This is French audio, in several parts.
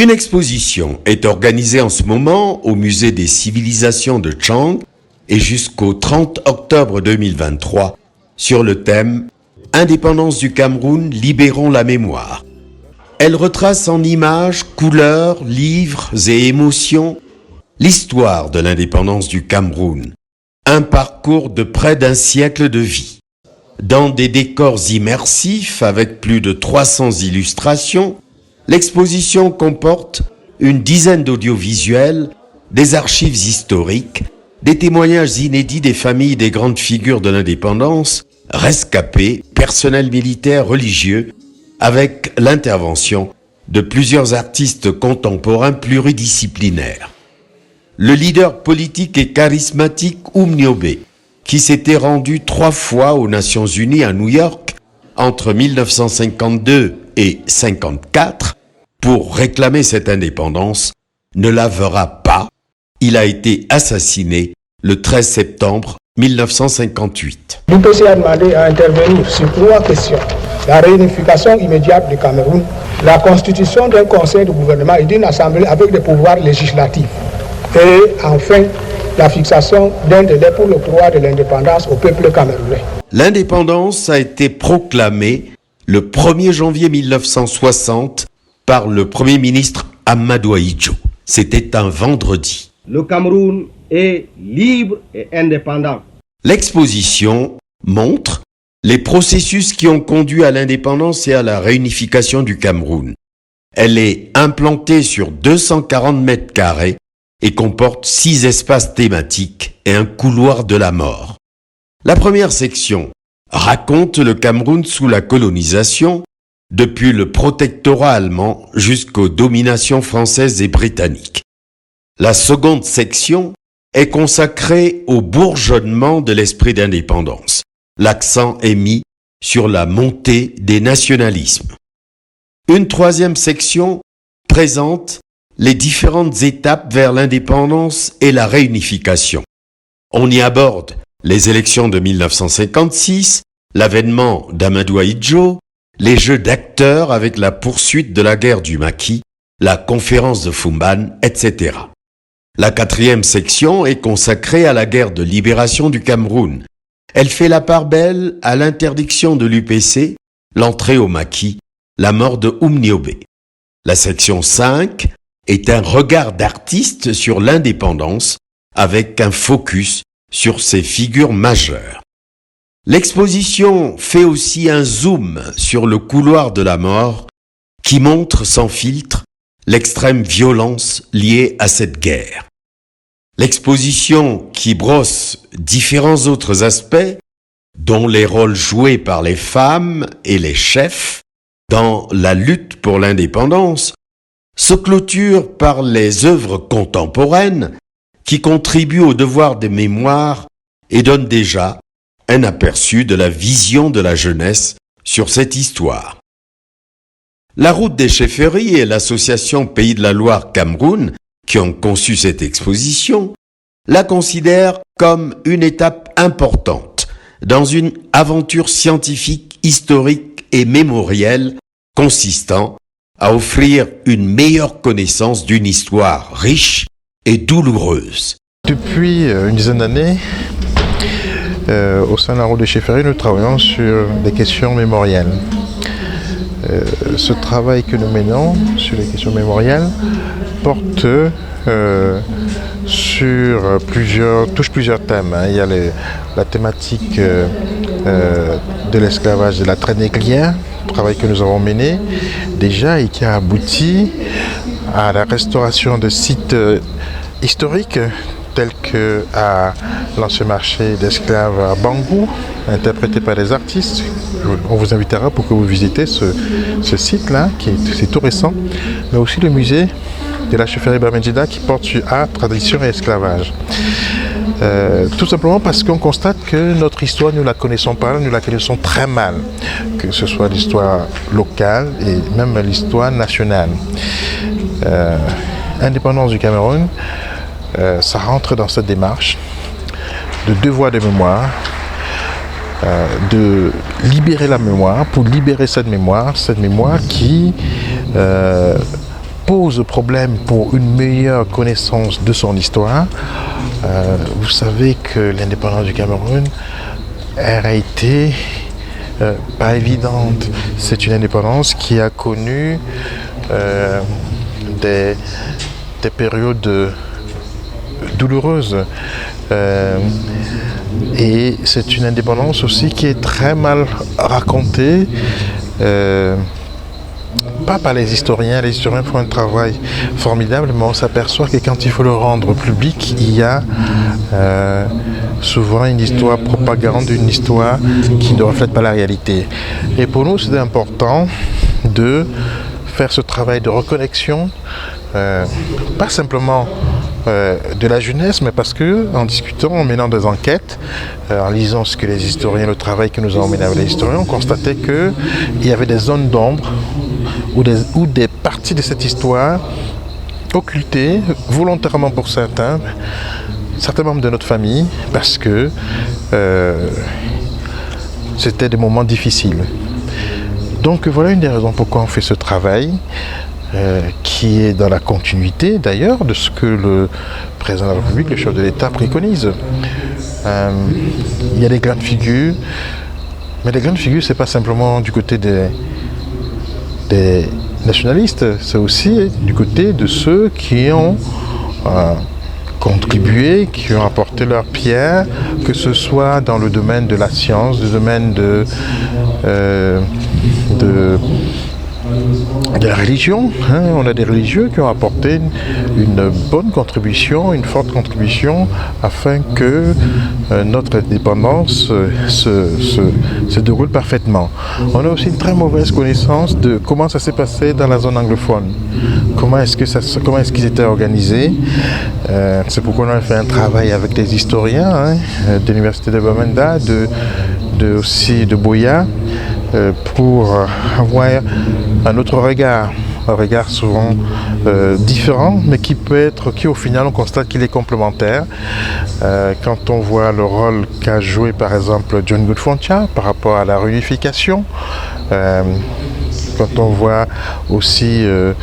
Une exposition est organisée en ce moment au Musée des civilisations de Chang et jusqu'au 30 octobre 2023 sur le thème « Indépendance du Cameroun, libérons la mémoire ». Elle retrace en images, couleurs, livres et émotions l'histoire de l'indépendance du Cameroun, un parcours de près d'un siècle de vie. Dans des décors immersifs avec plus de 300 illustrations, l'exposition comporte une dizaine d'audiovisuels, des archives historiques, des témoignages inédits des familles des grandes figures de l'indépendance, rescapés, personnel militaire, religieux, avec l'intervention de plusieurs artistes contemporains pluridisciplinaires. Le leader politique et charismatique Oumniobé, qui s'était rendu 3 fois aux Nations Unies à New York entre 1952 et 1954 pour réclamer cette indépendance, ne la verra pas. Il a été assassiné le 13 septembre 1958. L'UPC a demandé à intervenir sur 3 questions. La réunification immédiate du Cameroun, la constitution d'un conseil de gouvernement et d'une assemblée avec des pouvoirs législatifs. Et enfin, la fixation d'un délai pour l'octroi de l'indépendance au peuple camerounais. L'indépendance a été proclamée le 1er janvier 1960 par le Premier ministre Amadou Ahidjo. C'était un vendredi. Le Cameroun est libre et indépendant. L'exposition montre les processus qui ont conduit à l'indépendance et à la réunification du Cameroun. Elle est implantée sur 240 mètres carrés et comporte 6 espaces thématiques et un couloir de la mort. La première section raconte le Cameroun sous la colonisation, depuis le protectorat allemand jusqu'aux dominations françaises et britanniques. La seconde section est consacrée au bourgeonnement de l'esprit d'indépendance. L'accent est mis sur la montée des nationalismes. Une troisième section présente les différentes étapes vers l'indépendance et la réunification. On y aborde les élections de 1956, l'avènement d'Amadou Ahidjo, les jeux d'acteurs avec la poursuite de la guerre du Maquis, la conférence de Fumban, etc. La quatrième section est consacrée à la guerre de libération du Cameroun. Elle fait la part belle à l'interdiction de l'UPC, l'entrée au Maquis, la mort de Oumniobé. La section 5 est un regard d'artiste sur l'indépendance avec un focus sur ses figures majeures. L'exposition fait aussi un zoom sur le couloir de la mort qui montre sans filtre l'extrême violence liée à cette guerre. L'exposition qui brosse différents autres aspects, dont les rôles joués par les femmes et les chefs dans la lutte pour l'indépendance, se clôture par les œuvres contemporaines qui contribuent au devoir de mémoire et donnent déjà un aperçu de la vision de la jeunesse sur cette histoire. La Route des Chefferies et l'association Pays de la Loire Cameroun, qui ont conçu cette exposition, la considèrent comme une étape importante dans une aventure scientifique, historique et mémorielle consistant à offrir une meilleure connaissance d'une histoire riche et douloureuse. Depuis une dizaine d'années, au sein de la Route des Chefferies, nous travaillons sur des questions mémorielles. Ce travail que nous menons sur les questions mémorielles porte touche plusieurs thèmes. Il y a la thématique de l'esclavage de la traite négrière, travail que nous avons mené déjà et qui a abouti à la restauration de sites historiques tels que à l'ancien marché d'esclaves à Bangou, interprété par des artistes. On vous invitera pour que vous visitez ce site-là, c'est tout récent, mais aussi le musée de la chefferie Bamendjida qui porte sur art, tradition et esclavage. Tout simplement parce qu'on constate que notre histoire, nous ne la connaissons pas, nous la connaissons très mal, que ce soit l'histoire locale et même l'histoire nationale. Indépendance du Cameroun, ça rentre dans cette démarche de devoir de mémoire, de libérer la mémoire, pour libérer cette mémoire qui pose problème pour une meilleure connaissance de son histoire. Vous savez que l'indépendance du Cameroun a été pas évidente. C'est une indépendance qui a connu des périodes douloureuses. Et c'est une indépendance aussi qui est très mal racontée. Pas par les historiens font un travail formidable, mais on s'aperçoit que quand il faut le rendre public, il y a souvent une histoire propagande, une histoire qui ne reflète pas la réalité. Et pour nous, c'est important de faire ce travail de reconnexion, pas simplement de la jeunesse, mais parce que en discutant, en menant des enquêtes, en lisant ce que les historiens, le travail que nous avons mené avec les historiens, on constatait qu'il y avait des zones d'ombre ou des parties de cette histoire occultées volontairement pour certains membres de notre famille, parce que c'était des moments difficiles. Donc voilà une des raisons pourquoi on fait ce travail. Qui est dans la continuité d'ailleurs de ce que le président de la République, le chef de l'État préconise. Il y a des grandes figures, mais les grandes figures, c'est pas simplement du côté des nationalistes, c'est aussi du côté de ceux qui ont contribué, qui ont apporté leur pierre, que ce soit dans le domaine de la science, le domaine de la religion. On a des religieux qui ont apporté une bonne contribution, une forte contribution, afin que notre indépendance se déroule parfaitement. On a aussi une très mauvaise connaissance de comment ça s'est passé dans la zone anglophone. Comment est-ce qu'ils étaient organisés. C'est pourquoi on a fait un travail avec des historiens de l'université de Bamenda, aussi de Boya, pour avoir un autre regard, un regard souvent différent, mais qui au final on constate qu'il est complémentaire. Quand on voit le rôle qu'a joué par exemple John Godfontia par rapport à la réunification, quand on voit aussi le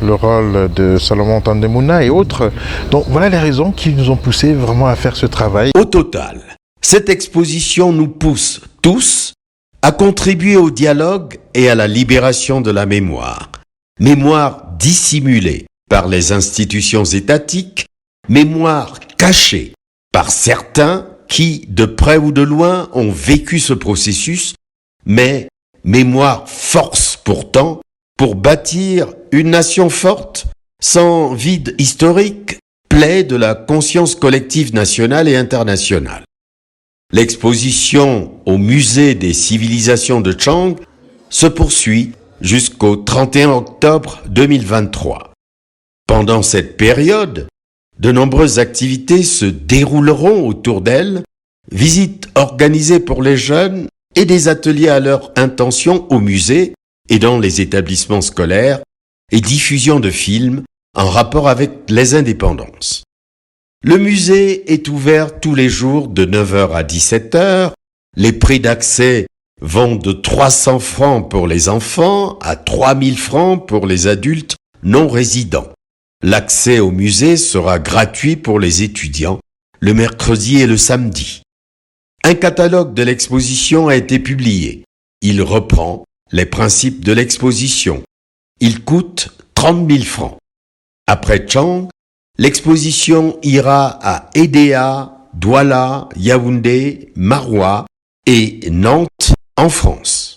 rôle de Salomon Tandemuna et autres. Donc voilà les raisons qui nous ont poussé vraiment à faire ce travail. Au total, cette exposition nous pousse tous à contribuer au dialogue et à la libération de la mémoire. Mémoire dissimulée par les institutions étatiques, mémoire cachée par certains qui, de près ou de loin, ont vécu ce processus, mais mémoire force pourtant pour bâtir une nation forte, sans vide historique, plaie de la conscience collective nationale et internationale. L'exposition au musée des civilisations de Chang se poursuit jusqu'au 31 octobre 2023. Pendant cette période, de nombreuses activités se dérouleront autour d'elle, visites organisées pour les jeunes et des ateliers à leur intention au musée et dans les établissements scolaires et diffusion de films en rapport avec les indépendances. Le musée est ouvert tous les jours de 9h à 17h. Les prix d'accès vont de 300 francs pour les enfants à 3000 francs pour les adultes non résidents. L'accès au musée sera gratuit pour les étudiants le mercredi et le samedi. Un catalogue de l'exposition a été publié. Il reprend les principes de l'exposition. Il coûte 30 000 francs. Après Chang, l'exposition ira à Edéa, Douala, Yaoundé, Maroua et Nantes en France.